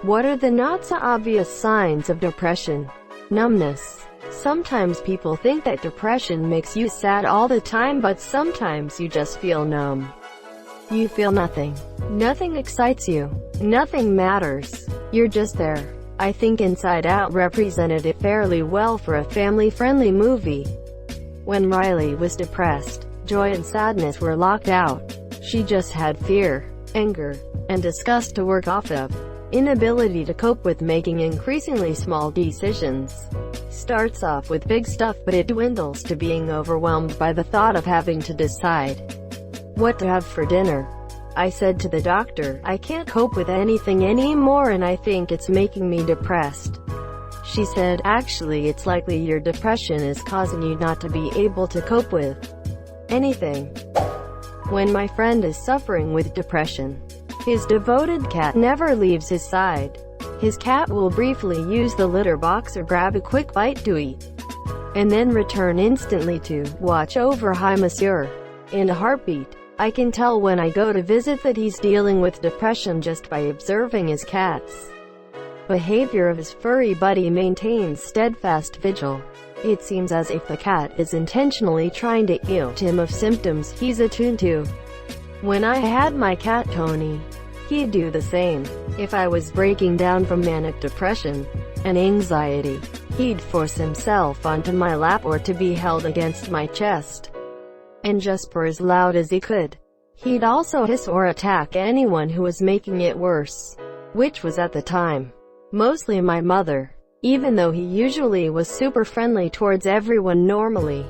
What are the not-so-obvious signs of depression? Numbness. Sometimes people think that depression makes you sad all the time, but sometimes you just feel numb. You feel nothing. Nothing excites you. Nothing matters. You're just there. I think Inside Out represented it fairly well for a family-friendly movie. When Riley was depressed, joy and sadness were locked out. She just had fear, anger, and disgust to work off of. Inability to cope with making increasingly small decisions. Starts off with big stuff, but it dwindles to being overwhelmed by the thought of having to decide what to have for dinner. I said to the doctor, "I can't cope with anything anymore and I think it's making me depressed." She said, "Actually, it's likely your depression is causing you not to be able to cope with anything." When my friend is suffering with depression, his devoted cat never leaves his side. His cat will briefly use the litter box or grab a quick bite to eat, and then return instantly to watch over Hi Monsieur. In a heartbeat. I can tell when I go to visit that he's dealing with depression just by observing his cat's behavior. Of his furry buddy maintains steadfast vigil. It seems as if the cat is intentionally trying to heal him of symptoms he's attuned to. When I had my cat Tony, he'd do the same. If I was breaking down from manic depression and anxiety, he'd force himself onto my lap or to be held against my chest, and just purr as loud as he could. He'd also hiss or attack anyone who was making it worse, which was at the time mostly my mother. Even though he usually was super friendly towards everyone normally,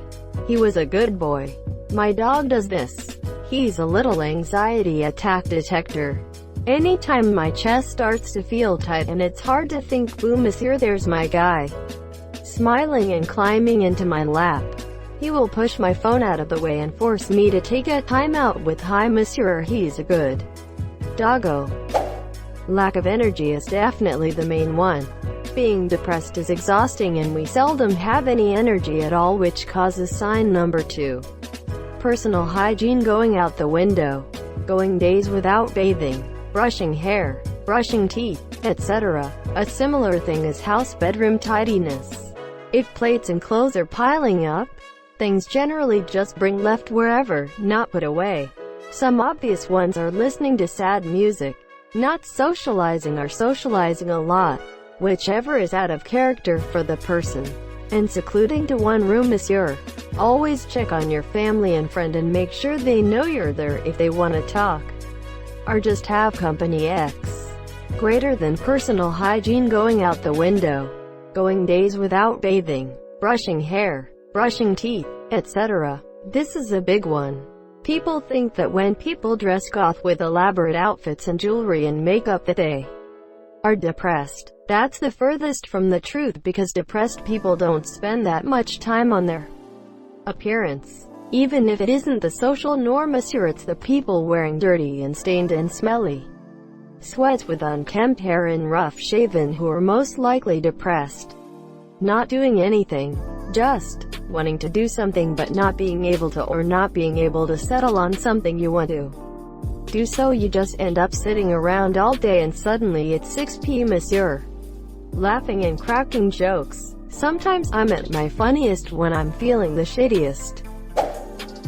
he was a good boy. My dog does this. He's a little anxiety attack detector. Anytime my chest starts to feel tight and it's hard to think, boom, monsieur, there's my guy, smiling and climbing into my lap. He will push my phone out of the way and force me to take a time out with "Hi monsieur, he's a good doggo." Lack of energy is definitely the main one. Being depressed is exhausting and we seldom have any energy at all, which causes sign number 2. Personal hygiene going out the window. Going days without bathing, brushing hair, brushing teeth, etc. A similar thing is house bedroom tidiness. If plates and clothes are piling up, things generally just bring left wherever, not put away. Some obvious ones are listening to sad music, not socializing or socializing a lot, whichever is out of character for the person, and secluding to one room, monsieur. Always check on your family and friend and make sure they know you're there if they want to talk, or just have company. X. Greater than personal hygiene going out the window. Going days without bathing, brushing hair, brushing teeth, etc. This is a big one. People think that when people dress goth with elaborate outfits and jewelry and makeup that they are depressed. That's the furthest from the truth, because depressed people don't spend that much time on their appearance. Even if it isn't the social norm, monsieur, it's the people wearing dirty and stained and smelly sweats with unkempt hair and rough-shaven who are most likely depressed. Not doing anything, just wanting to do something but not being able to, or not being able to settle on something you want to do, so you just end up sitting around all day and suddenly it's 6 p.m. monsieur. Laughing and cracking jokes. Sometimes I'm at my funniest when I'm feeling the shittiest.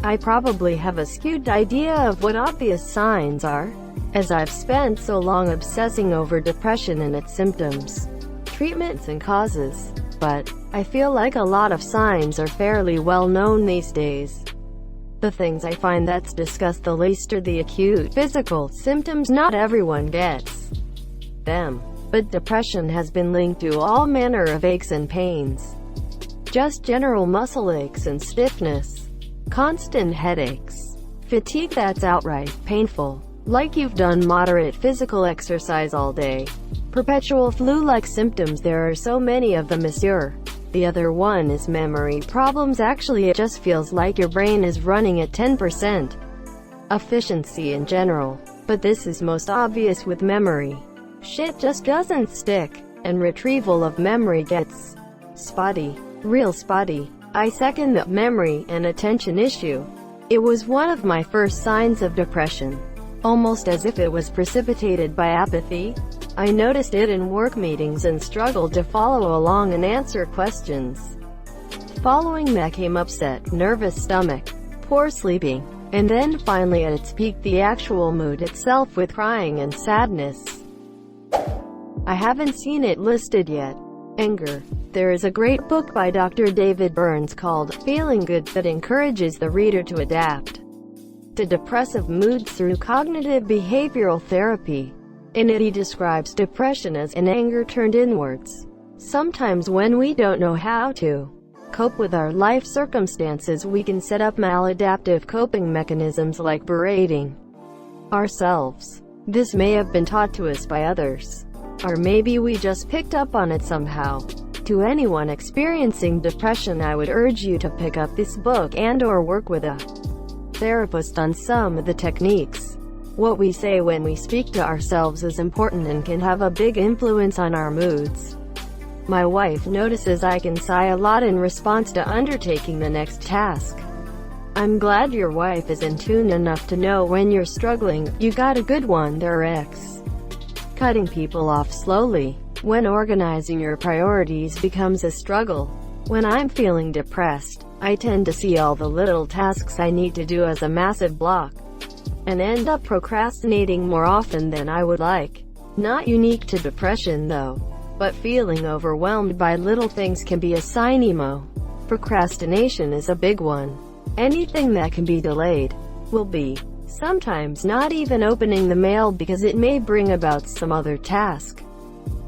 I probably have a skewed idea of what obvious signs are, as I've spent so long obsessing over depression and its symptoms, treatments and causes. But I feel like a lot of signs are fairly well known these days. The things I find that's discussed the least are the acute physical symptoms. Not everyone gets them, but depression has been linked to all manner of aches and pains. Just general muscle aches and stiffness, constant headaches, fatigue that's outright painful, like you've done moderate physical exercise all day, perpetual flu-like symptoms. There are so many of them, monsieur. The other one is memory problems. Actually, it just feels like your brain is running at 10% efficiency in general, but this is most obvious with memory. Shit just doesn't stick, and retrieval of memory gets spotty, real spotty. I second that. Memory and attention issue. It was one of my first signs of depression, almost as if it was precipitated by apathy. I noticed it in work meetings and struggled to follow along and answer questions. Following that came upset, nervous stomach, poor sleeping, and then finally at its peak the actual mood itself with crying and sadness. I haven't seen it listed yet. Anger. There is a great book by Dr. David Burns called Feeling Good that encourages the reader to adapt to depressive moods through cognitive behavioral therapy. In it he describes depression as an anger turned inwards. Sometimes when we don't know how to cope with our life circumstances, we can set up maladaptive coping mechanisms like berating ourselves. This may have been taught to us by others, or maybe we just picked up on it somehow. To anyone experiencing depression, I would urge you to pick up this book and/or work with a therapist on some of the techniques. What we say when we speak to ourselves is important and can have a big influence on our moods. My wife notices I can sigh a lot in response to undertaking the next task. I'm glad your wife is in tune enough to know when you're struggling. You got a good one there, X. Cutting people off slowly. When organizing your priorities becomes a struggle. When I'm feeling depressed, I tend to see all the little tasks I need to do as a massive block, and end up procrastinating more often than I would like. Not unique to depression though, but feeling overwhelmed by little things can be a sign. Emo. Procrastination is a big one. Anything that can be delayed will be. Sometimes not even opening the mail because it may bring about some other task.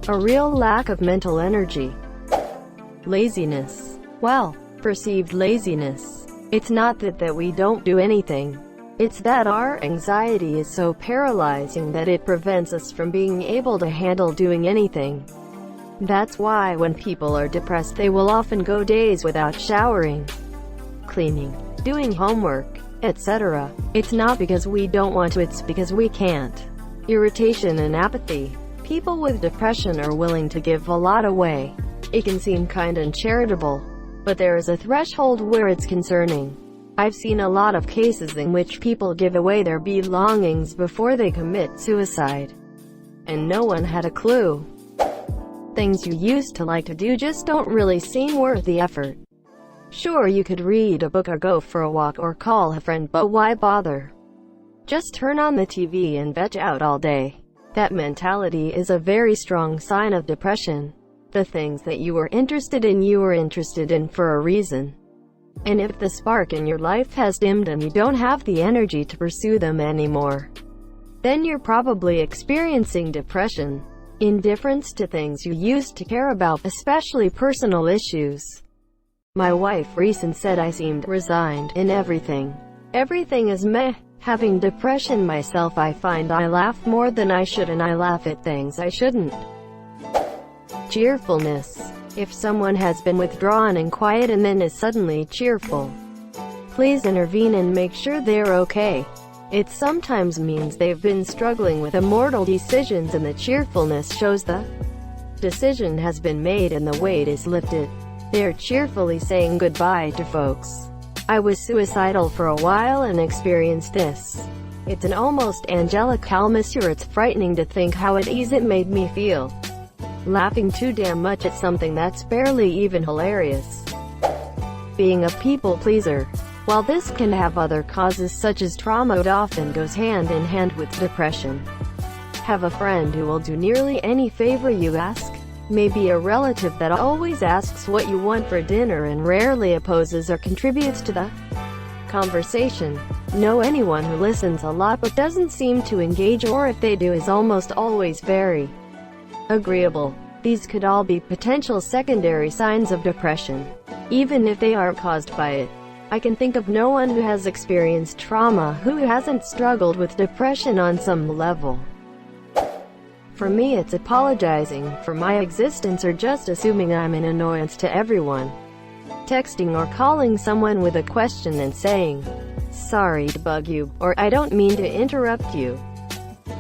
A real lack of mental energy. Laziness. Well, perceived laziness. It's not that we don't do anything. It's that our anxiety is so paralyzing that it prevents us from being able to handle doing anything. That's why when people are depressed they will often go days without showering, cleaning, doing homework, etc. It's not because we don't want to, it's because we can't. Irritation and apathy. People with depression are willing to give a lot away. It can seem kind and charitable, but there is a threshold where it's concerning. I've seen a lot of cases in which people give away their belongings before they commit suicide, and no one had a clue. Things you used to like to do just don't really seem worth the effort. Sure, you could read a book or go for a walk or call a friend, but why bother? Just turn on the TV and veg out all day. That mentality is a very strong sign of depression. The things that you were interested in for a reason. And if the spark in your life has dimmed and you don't have the energy to pursue them anymore, then you're probably experiencing depression. Indifference to things you used to care about, especially personal issues. My wife recently said I seemed resigned in everything. Everything is meh. Having depression myself, I find I laugh more than I should and I laugh at things I shouldn't. Cheerfulness. If someone has been withdrawn and quiet and then is suddenly cheerful, please intervene and make sure they're okay. It sometimes means they've been struggling with immortal decisions and the cheerfulness shows the decision has been made and the weight is lifted. They're cheerfully saying goodbye to folks. I was suicidal for a while and experienced this. It's an almost angelic atmosphere. It's frightening to think how at ease it made me feel. Laughing too damn much at something that's barely even hilarious. Being a people pleaser. While this can have other causes such as trauma, it often goes hand in hand with depression. Have a friend who will do nearly any favor you ask. Maybe a relative that always asks what you want for dinner and rarely opposes or contributes to the conversation. Know anyone who listens a lot but doesn't seem to engage, or if they do is almost always very agreeable. These could all be potential secondary signs of depression, even if they aren't caused by it. I can think of no one who has experienced trauma who hasn't struggled with depression on some level. For me, it's apologizing for my existence or just assuming I'm an annoyance to everyone. Texting or calling someone with a question and saying, "Sorry to bug you," or "I don't mean to interrupt you.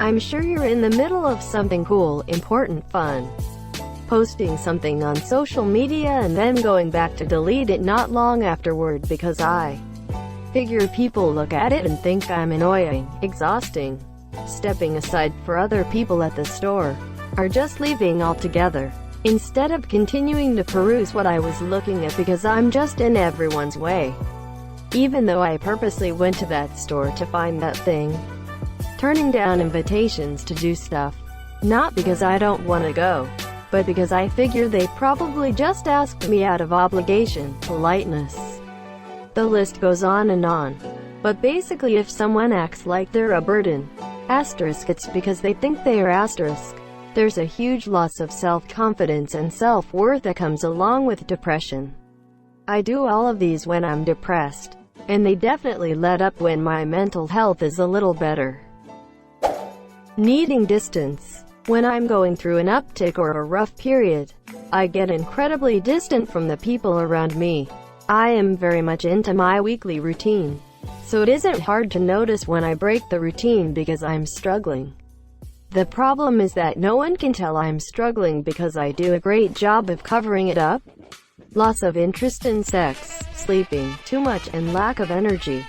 I'm sure you're in the middle of something cool, important, fun." Posting something on social media and then going back to delete it not long afterward because I figure people look at it and think I'm annoying, exhausting. Stepping aside for other people at the store. or just leaving altogether, instead of continuing to peruse what I was looking at because I'm just in everyone's way. Even though I purposely went to that store to find that thing. Turning down invitations to do stuff. Not because I don't want to go, but because I figure they probably just asked me out of obligation, politeness. The list goes on and on. But basically if someone acts like they're a burden, asterisk, it's because they think they are asterisk. There's a huge loss of self-confidence and self-worth that comes along with depression. I do all of these when I'm depressed, and they definitely let up when my mental health is a little better. Needing distance. When I'm going through an uptick or a rough period, I get incredibly distant from the people around me. I am very much into my weekly routine, so it isn't hard to notice when I break the routine because I'm struggling. The problem is that no one can tell I'm struggling because I do a great job of covering it up. Loss of interest in sex, sleeping too much, and lack of energy.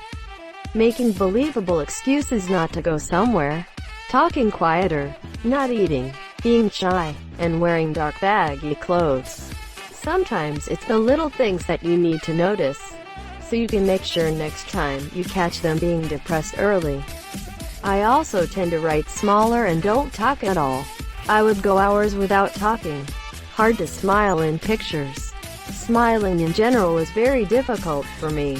Making believable excuses not to go somewhere. Talking quieter, not eating, being shy, and wearing dark baggy clothes. Sometimes it's the little things that you need to notice, so you can make sure next time you catch them being depressed early. I also tend to write smaller and don't talk at all. I would go hours without talking. Hard to smile in pictures. Smiling in general is very difficult for me.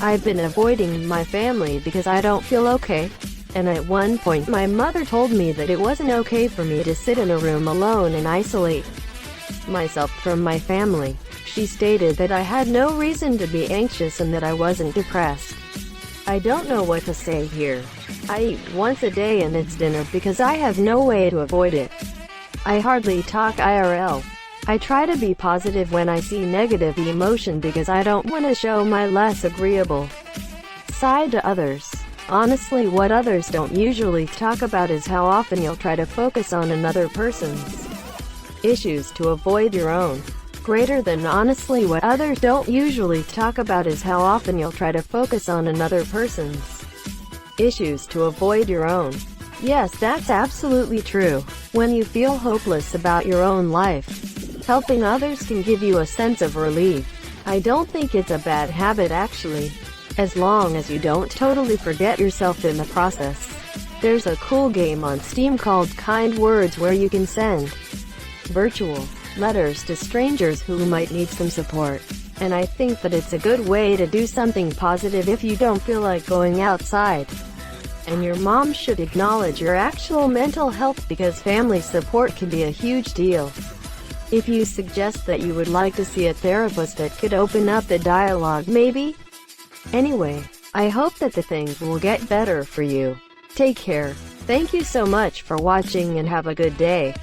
I've been avoiding my family because I don't feel okay. And at one point my mother told me that it wasn't okay for me to sit in a room alone and isolate myself from my family. She stated that I had no reason to be anxious and that I wasn't depressed. I don't know what to say here. I eat once a day and it's dinner because I have no way to avoid it. I hardly talk IRL. I try to be positive when I see negative emotion because I don't want to show my less agreeable side to others. Honestly, what others don't usually talk about is how often you'll try to focus on another person's issues to avoid your own. Greater than honestly, what others don't usually talk about is how often you'll try to focus on another person's issues to avoid your own. Yes, that's absolutely true. When you feel hopeless about your own life, helping others can give you a sense of relief. I don't think it's a bad habit actually, as long as you don't totally forget yourself in the process. There's a cool game on Steam called Kind Words where you can send virtual letters to strangers who might need some support. And I think that it's a good way to do something positive if you don't feel like going outside. And your mom should acknowledge your actual mental health because family support can be a huge deal. If you suggest that you would like to see a therapist that could open up the dialogue maybe. Anyway, I hope that the things will get better for you. Take care. Thank you so much for watching and have a good day.